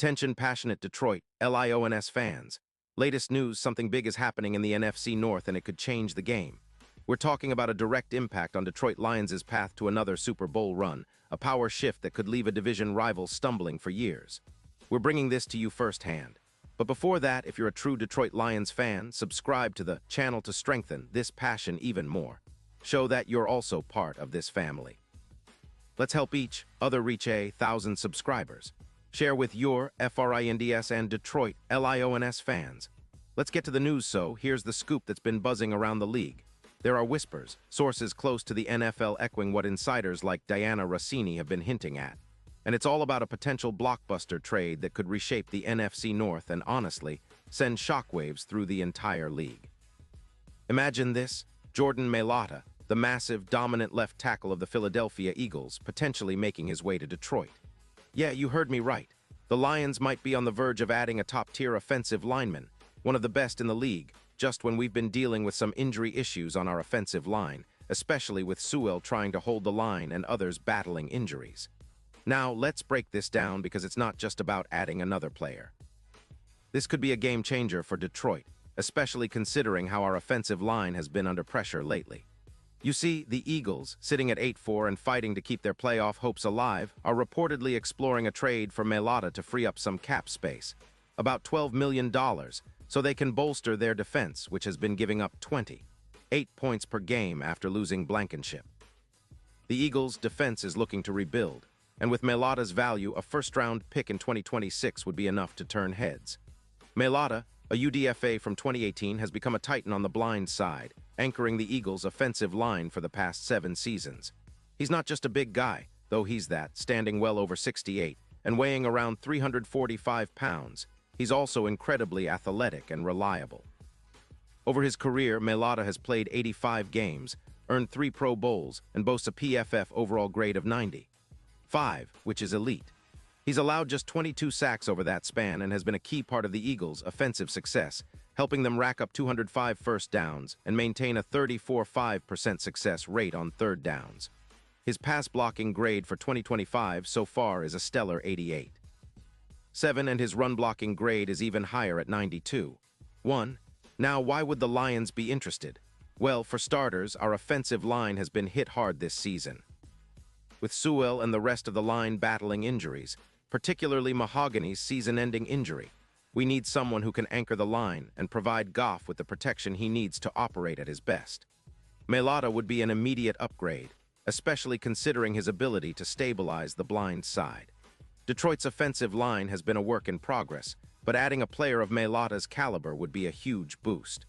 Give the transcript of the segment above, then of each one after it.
Attention passionate Detroit, Lions fans. Latest news, something big is happening in the NFC North and it could change the game. We're talking about a direct impact on Detroit Lions' path to another Super Bowl run, a power shift that could leave a division rival stumbling for years. We're bringing this to you firsthand. But before that, if you're a true Detroit Lions fan, subscribe to the channel to strengthen this passion even more. Show that you're also part of this family. Let's help each other reach 1,000 subscribers. Share with your FRINDS and Detroit LIONS fans. Let's get to the news. So here's the scoop that's been buzzing around the league. There are whispers, sources close to the NFL echoing what insiders like Diana Rossini have been hinting at. And it's all about a potential blockbuster trade that could reshape the NFC North and, honestly, send shockwaves through the entire league. Imagine this: Jordan Mailata, the massive, dominant left tackle of the Philadelphia Eagles, potentially making his way to Detroit. Yeah, you heard me right. The Lions might be on the verge of adding a top-tier offensive lineman, one of the best in the league, just when we've been dealing with some injury issues on our offensive line, especially with Sewell trying to hold the line and others battling injuries. Now, let's break this down because it's not just about adding another player. This could be a game-changer for Detroit, especially considering how our offensive line has been under pressure lately. You see, the Eagles, sitting at 8-4 and fighting to keep their playoff hopes alive, are reportedly exploring a trade for Mailata to free up some cap space, about $12 million, so they can bolster their defense, which has been giving up 8 points per game after losing Blankenship. The Eagles' defense is looking to rebuild, and with Mailata's value, a first-round pick in 2026 would be enough to turn heads. Mailata, a UDFA from 2018, has become a titan on the blind side, anchoring the Eagles' offensive line for the past 7 seasons. He's not just a big guy, though he's that, standing well over 68 and weighing around 345 pounds. He's also incredibly athletic and reliable. Over his career, Mailata has played 85 games, earned 3 Pro Bowls, and boasts a PFF overall grade of 95, which is elite. He's allowed just 22 sacks over that span and has been a key part of the Eagles' offensive success, helping them rack up 205 first downs and maintain a 34.5% success rate on third downs. His pass blocking grade for 2025 so far is a stellar 88.7, and his run blocking grade is even higher at 92.1. Now, why would the Lions be interested? Well, for starters, our offensive line has been hit hard this season, with Sewell and the rest of the line battling injuries, particularly Mahogany's season-ending injury. We need someone who can anchor the line and provide Goff with the protection he needs to operate at his best. Mailata would be an immediate upgrade, especially considering his ability to stabilize the blind side. Detroit's offensive line has been a work in progress, but adding a player of Mailata's caliber would be a huge boost.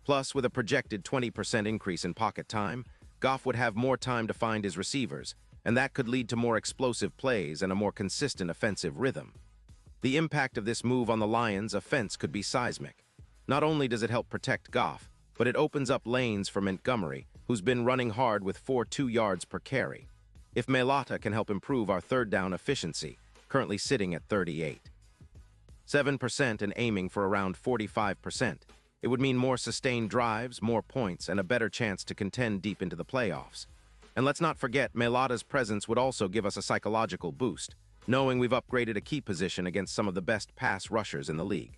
Plus, with a projected 20% increase in pocket time, Goff would have more time to find his receivers, and that could lead to more explosive plays and a more consistent offensive rhythm. The impact of this move on the Lions' offense could be seismic. Not only does it help protect Goff, but it opens up lanes for Montgomery, who's been running hard with 4.2 yards per carry. If Mailata can help improve our third down efficiency, currently sitting at 38.7% and aiming for around 45%, it would mean more sustained drives, more points, and a better chance to contend deep into the playoffs. And let's not forget, Mailata's presence would also give us a psychological boost, knowing we've upgraded a key position against some of the best pass rushers in the league.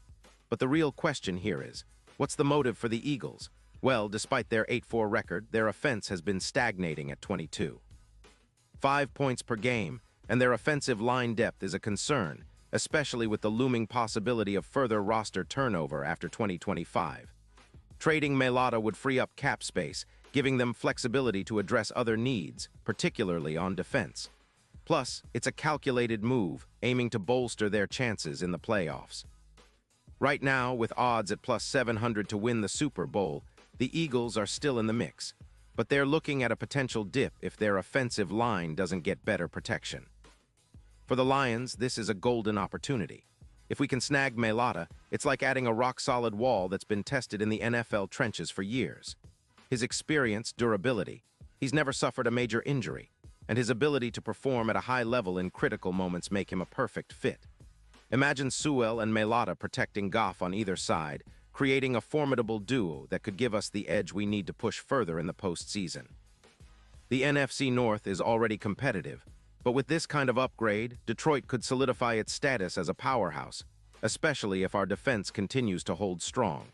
But the real question here is, what's the motive for the Eagles? Well, despite their 8-4 record, their offense has been stagnating at 22.5 points per game, and their offensive line depth is a concern, especially with the looming possibility of further roster turnover after 2025. Trading Mailata would free up cap space, giving them flexibility to address other needs, particularly on defense. Plus, it's a calculated move, aiming to bolster their chances in the playoffs. Right now, with odds at plus 700 to win the Super Bowl, the Eagles are still in the mix, but they're looking at a potential dip if their offensive line doesn't get better protection. For the Lions, this is a golden opportunity. If we can snag Mailata, it's like adding a rock-solid wall that's been tested in the NFL trenches for years. His experience, durability, he's never suffered a major injury, and his ability to perform at a high level in critical moments make him a perfect fit. Imagine Sewell and Mailata protecting Goff on either side, creating a formidable duo that could give us the edge we need to push further in the postseason. The NFC North is already competitive, But with this kind of upgrade, Detroit could solidify its status as a powerhouse, especially if our defense continues to hold strong.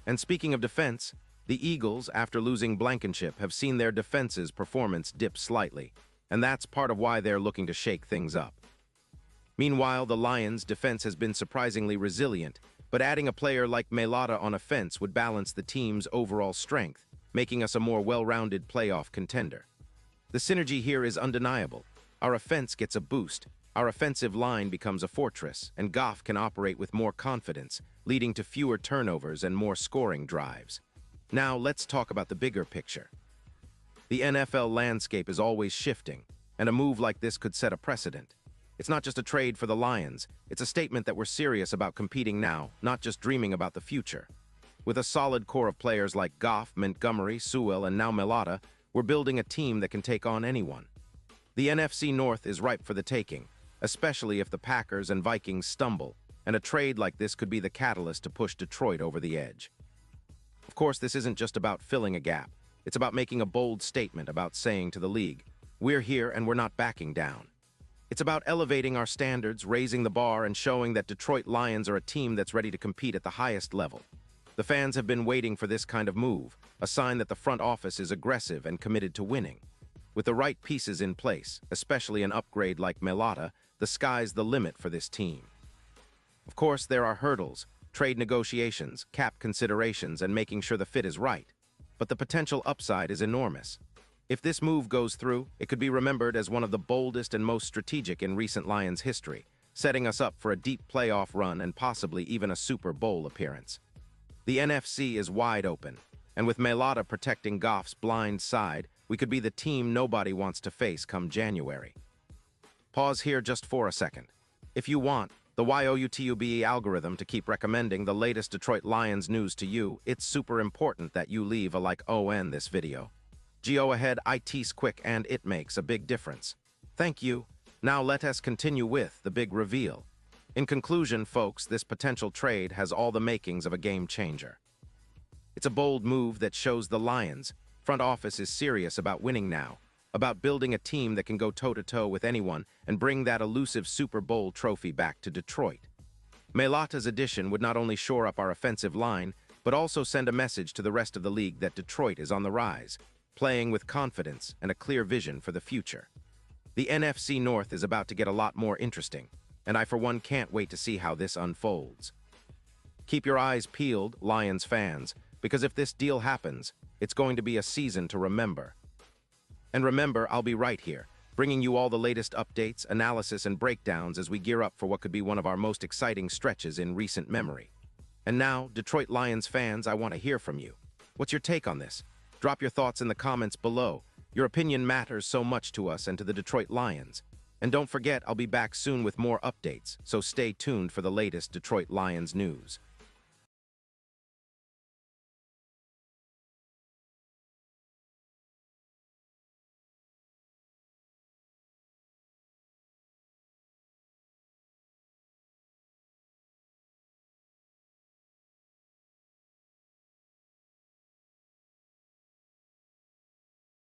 And speaking of defense, the Eagles, after losing Blankenship, have seen their defense's performance dip slightly, and that's part of why they're looking to shake things up. Meanwhile, the Lions' defense has been surprisingly resilient, but adding a player like Mailata on offense would balance the team's overall strength, making us a more well-rounded playoff contender. The synergy here is undeniable. Our offense gets a boost, our offensive line becomes a fortress, and Goff can operate with more confidence, leading to fewer turnovers and more scoring drives. Now, let's talk about the bigger picture. The NFL landscape is always shifting, and a move like this could set a precedent. It's not just a trade for the Lions, it's a statement that we're serious about competing now, not just dreaming about the future. With a solid core of players like Goff, Montgomery, Sewell, and now Mailata, we're building a team that can take on anyone. The NFC North is ripe for the taking, especially if the Packers and Vikings stumble, and a trade like this could be the catalyst to push Detroit over the edge. Of course, this isn't just about filling a gap. It's about making a bold statement about saying to the league, we're here and we're not backing down. It's about elevating our standards, raising the bar, and showing that Detroit Lions are a team that's ready to compete at the highest level. The fans have been waiting for this kind of move, a sign that the front office is aggressive and committed to winning. With the right pieces in place, especially an upgrade like Mailata, the sky's the limit for this team. Of course, there are hurdles, trade negotiations, cap considerations, and making sure the fit is right. But the potential upside is enormous. If this move goes through, it could be remembered as one of the boldest and most strategic in recent Lions history, setting us up for a deep playoff run and possibly even a Super Bowl appearance. The NFC is wide open, and with Mailata protecting Goff's blind side, we could be the team nobody wants to face come January. Pause here just for a second. If you want the YouTube algorithm to keep recommending the latest Detroit Lions news to you, it's super important that you leave a like on this video. Go ahead, it's quick and it makes a big difference. Thank you. Now let us continue with the big reveal. In conclusion, folks, this potential trade has all the makings of a game changer. It's a bold move that shows the Lions' front office is serious about winning now, about building a team that can go toe-to-toe with anyone and bring that elusive Super Bowl trophy back to Detroit. Mailata's addition would not only shore up our offensive line, but also send a message to the rest of the league that Detroit is on the rise, playing with confidence and a clear vision for the future. The NFC North is about to get a lot more interesting, and I for one can't wait to see how this unfolds. Keep your eyes peeled, Lions fans, because if this deal happens, it's going to be a season to remember. And remember, I'll be right here, bringing you all the latest updates, analysis, and breakdowns as we gear up for what could be one of our most exciting stretches in recent memory. And now, Detroit Lions fans, I want to hear from you. What's your take on this? Drop your thoughts in the comments below. Your opinion matters so much to us and to the Detroit Lions. And don't forget, I'll be back soon with more updates, so stay tuned for the latest Detroit Lions news.